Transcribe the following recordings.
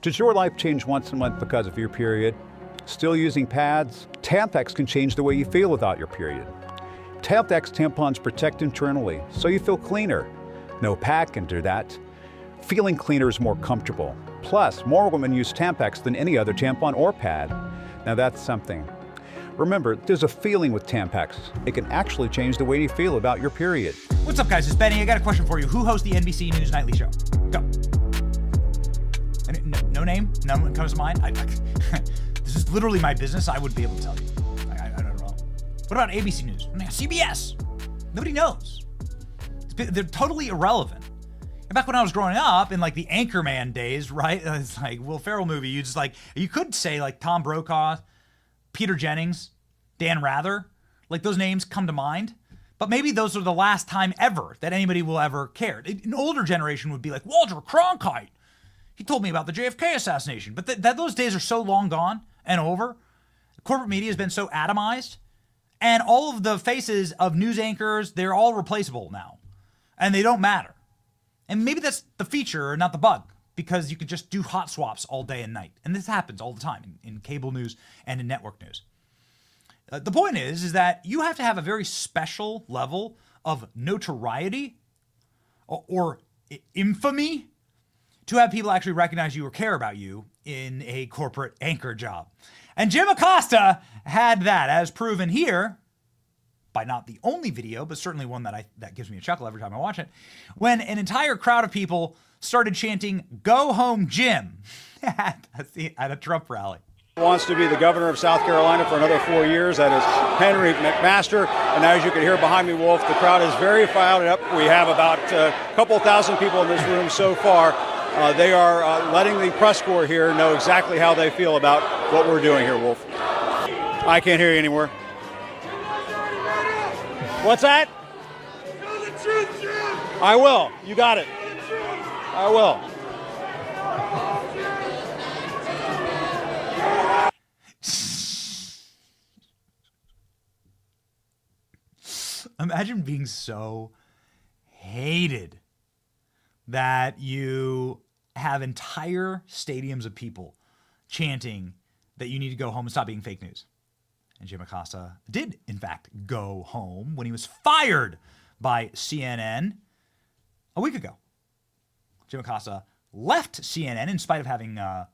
Does your life change once a month because of your period? Still using pads? Tampax can change the way you feel without your period. Tampax tampons protect internally, so you feel cleaner. No pad can do that. Feeling cleaner is more comfortable. Plus, more women use Tampax than any other tampon or pad. Now that's something. Remember, there's a feeling with Tampax. It can actually change the way you feel about your period. What's up, guys? It's Benny. I got a question for you. Who hosts the NBC News Nightly Show? Go. No name? No one comes to mind? This is literally my business. I would be able to tell you. I don't know. What about ABC News? CBS? Nobody knows. They're totally irrelevant. And back when I was growing up in like the Anchorman days, right? It's like Will Ferrell movie. You could say like Tom Brokaw, Peter Jennings, Dan Rather. Like those names come to mind. But maybe those are the last time ever that anybody will ever care. An older generation would be like, Walter Cronkite. He told me about the JFK assassination. But those days are so long gone and over. Corporate media has been so atomized. And all of the faces of news anchors, they're all replaceable now. And they don't matter. And maybe that's the feature, not the bug, because you could just do hot swaps all day and night. And this happens all the time in cable news and in network news. The point is that you have to have a very special level of notoriety or infamy to have people actually recognize you or care about you in a corporate anchor job. And Jim Acosta had that, as proven here by not the only video, but certainly one that gives me a chuckle every time I watch it, when an entire crowd of people started chanting, "Go home, Jim," at a Trump rally. Wants to be the governor of South Carolina for another 4 years. That is Henry McMaster. And as you can hear behind me, Wolf, the crowd is very fired up. We have about a couple thousand people in this room so far. They are letting the press corps here know exactly how they feel about what we're doing here, Wolf. I can't hear you anymore. What's that? Tell the truth, Jim! I will. You got it. I will. Imagine being so hated that you have entire stadiums of people chanting that you need to go home and stop being fake news. And Jim Acosta did, in fact, go home when he was fired by CNN a week ago. Jim Acosta left CNN in spite of having a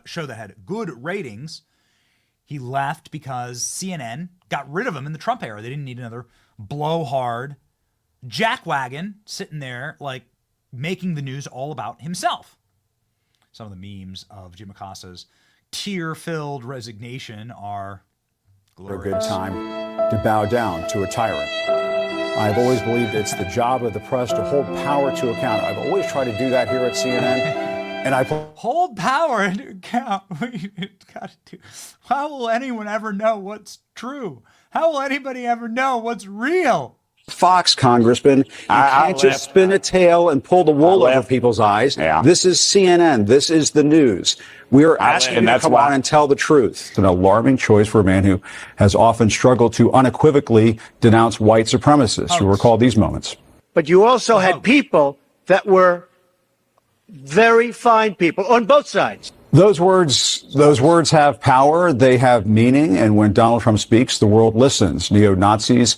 show that had good ratings. He left because CNN got rid of him in the Trump era. They didn't need another blowhard jackwagon sitting there like making the news all about himself. Some of the memes of Jim Acosta's tear-filled resignation are glorious. A good time to bow down to a tyrant. I've always believed it's the job of the press to hold power to account. I've always tried to do that here at CNN. And I hold power into account. How will anyone ever know what's true? How will anybody ever know what's real? Fox congressman, you can't just spin a tail and pull the wool over people's eyes. Yeah. This is CNN. This is the news. We are asking you to come on and tell the truth. It's an alarming choice for a man who has often struggled to unequivocally denounce white supremacists. You recall these moments. But you also had people that were very fine people on both sides. Those words have power. They have meaning. And when Donald Trump speaks, the world listens. Neo-Nazis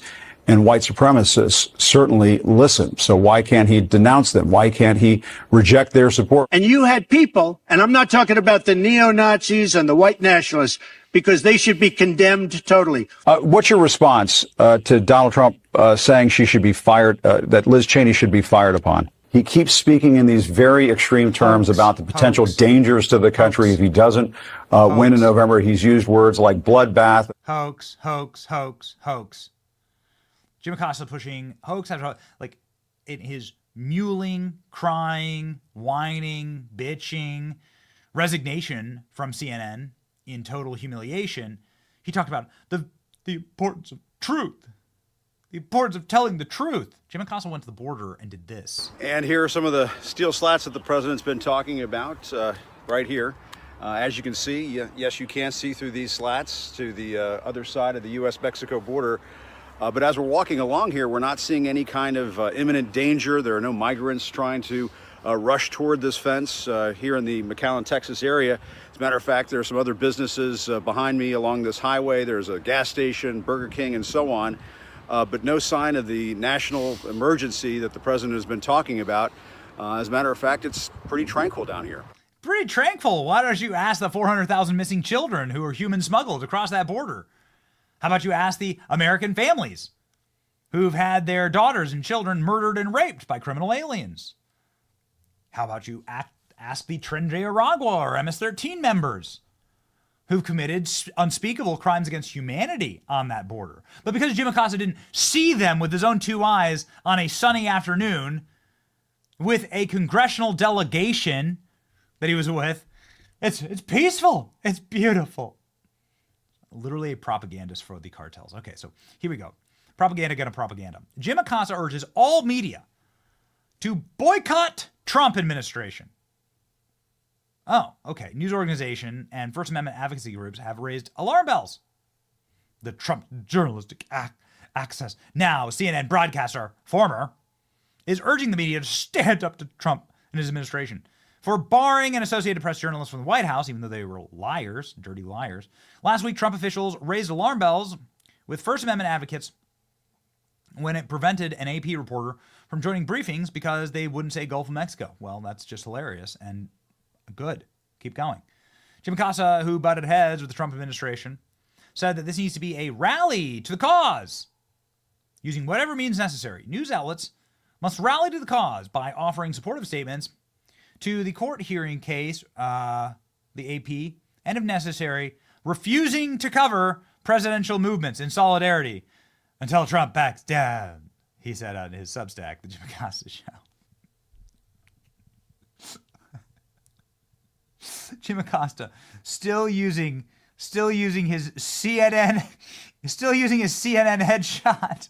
and white supremacists certainly listen. So why can't he denounce them? Why can't he reject their support? And you had people, and I'm not talking about the neo-Nazis and the white nationalists, because they should be condemned totally. What's your response to Donald Trump saying she should be fired, that Liz Cheney should be fired upon? He keeps speaking in these very extreme terms about the potential dangers to the country if he doesn't win in November. He's used words like bloodbath. Hoax, hoax, hoax, hoax. Jim Acosta pushing hoax after like in his mewling, crying, whining, bitching, resignation from CNN in total humiliation. He talked about the importance of truth. The importance of telling the truth. Jim Acosta went to the border and did this. And here are some of the steel slats that the president's been talking about right here. As you can see, yes, you can see through these slats to the other side of the U.S.-Mexico border. But as we're walking along here, we're not seeing any kind of imminent danger. There are no migrants trying to rush toward this fence here in the McAllen, Texas area. As a matter of fact, there are some other businesses behind me along this highway. There's a gas station, Burger King, and so on. But no sign of the national emergency that the president has been talking about. As a matter of fact, it's pretty tranquil down here. Pretty tranquil. Why don't you ask the 400,000 missing children who are human smuggled across that border? How about you ask the American families who've had their daughters and children murdered and raped by criminal aliens? How about you ask the Tren de Aragua or MS-13 members who've committed unspeakable crimes against humanity on that border? But because Jim Acosta didn't see them with his own two eyes on a sunny afternoon with a congressional delegation that he was with, it's peaceful. It's beautiful. Literally a propagandist for the cartels. Okay, so here we go. Propaganda gonna propaganda. Jim Acosta urges all media to boycott Trump administration. Oh, okay. News organization and First Amendment advocacy groups have raised alarm bells. The Trump journalistic access. Now, CNN broadcaster, former, is urging the media to stand up to Trump and his administration for barring an Associated Press journalist from the White House, even though they were liars, dirty liars. Last week, Trump officials raised alarm bells with First Amendment advocates when it prevented an AP reporter from joining briefings because they wouldn't say Gulf of Mexico. Well, that's just hilarious and good. Keep going. Jim Acosta, who butted heads with the Trump administration, said that this needs to be a rally to the cause, using whatever means necessary. News outlets must rally to the cause by offering supportive statements to the court hearing case, the AP, and if necessary, refusing to cover presidential movements in solidarity until Trump backs down, he said on his Substack, The Jim Acosta Show. Jim Acosta still using his CNN headshot.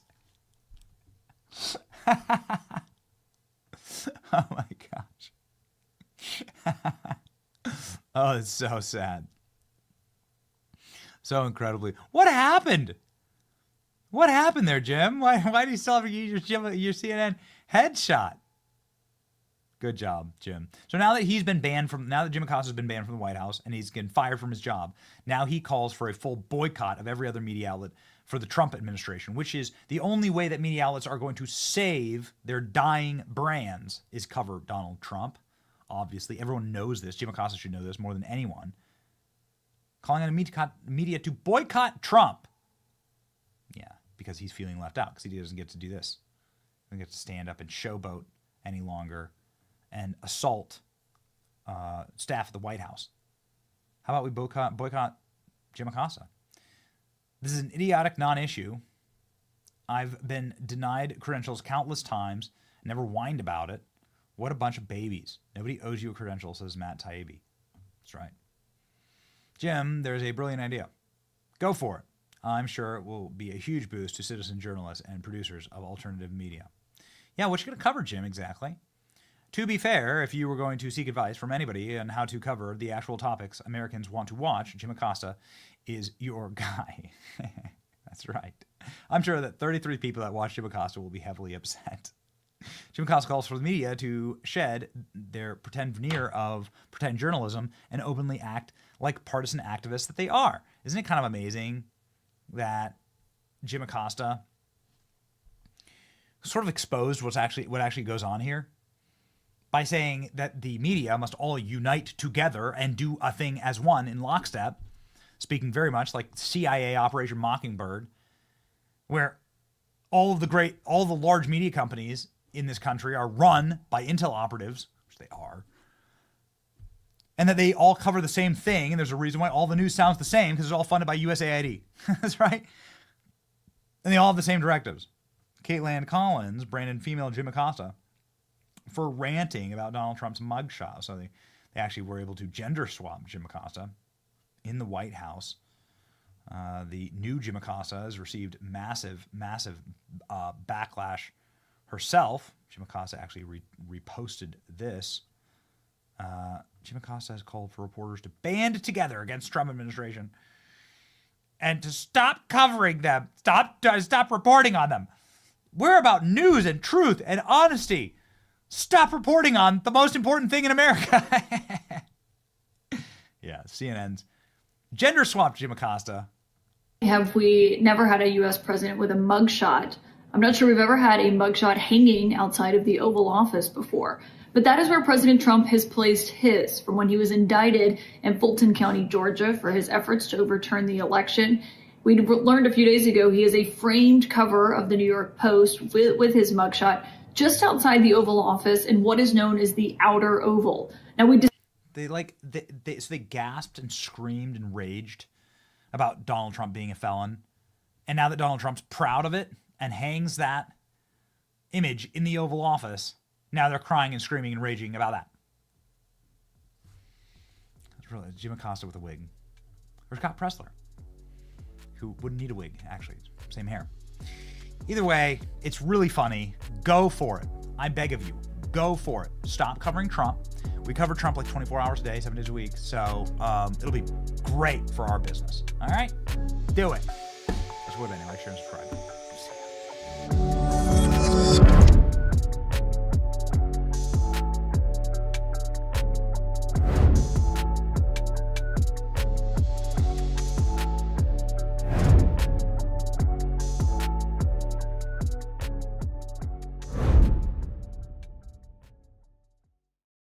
Oh my gosh. Oh, it's so sad. So incredibly. What happened? What happened there, Jim? Why do you still have to use your CNN headshot? Good job, Jim. So now that Jim Acosta's been banned from the White House and he's getting fired from his job, now he calls for a full boycott of every other media outlet for the Trump administration, which is the only way that media outlets are going to save their dying brands is cover Donald Trump. Obviously, everyone knows this. Jim Acosta should know this more than anyone. Calling on media to boycott Trump. Yeah, because he's feeling left out because he doesn't get to do this. He doesn't get to stand up and showboat any longer and assault staff at the White House. How about we boycott Jim Acosta? This is an idiotic non-issue. I've been denied credentials countless times, never whined about it. What a bunch of babies. Nobody owes you a credential, says Matt Taibbi. That's right. Jim, there's a brilliant idea. Go for it. I'm sure it will be a huge boost to citizen journalists and producers of alternative media. Yeah, what you going to cover, Jim, exactly? To be fair, if you were going to seek advice from anybody on how to cover the actual topics Americans want to watch, Jim Acosta is your guy. That's right. I'm sure that 33 people that watch Jim Acosta will be heavily upset. Jim Acosta calls for the media to shed their pretend veneer of pretend journalism and openly act like partisan activists that they are. Isn't it kind of amazing that Jim Acosta sort of exposed what actually goes on here by saying that the media must all unite together and do a thing as one in lockstep, speaking very much like CIA Operation Mockingbird, where all the large media companies in this country are run by intel operatives, which they are, and that they all cover the same thing, and there's a reason why all the news sounds the same, because it's all funded by USAID. That's right. And they all have the same directives. Caitlin Collins branded female Jim Acosta for ranting about Donald Trump's mugshot. So they actually were able to gender swap Jim Acosta in the White House. The new Jim Acosta has received massive backlash herself. Jim Acosta actually reposted this. Jim Acosta has called for reporters to band together against Trump administration and to stop covering them. Stop reporting on them. We're about news and truth and honesty. Stop reporting on the most important thing in America. Yeah, CNN's gender swapped Jim Acosta. Have we never had a U.S. president with a mugshot? I'm not sure we've ever had a mugshot hanging outside of the Oval Office before. But that is where President Trump has placed his from when he was indicted in Fulton County, Georgia, for his efforts to overturn the election. We learned a few days ago he has a framed cover of the New York Post with his mugshot just outside the Oval Office in what is known as the Outer Oval. Now they gasped and screamed and raged about Donald Trump being a felon. And now that Donald Trump's proud of it and hangs that image in the Oval Office, now they're crying and screaming and raging about that. It's really Jim Acosta with a wig. Or Scott Pressler, who wouldn't need a wig, actually. Same hair. Either way, it's really funny. Go for it. I beg of you. Go for it. Stop covering Trump. We cover Trump like 24 hours a day, 7 days a week. So it'll be great for our business. All right? Do it. That's what anyway. Share and subscribe.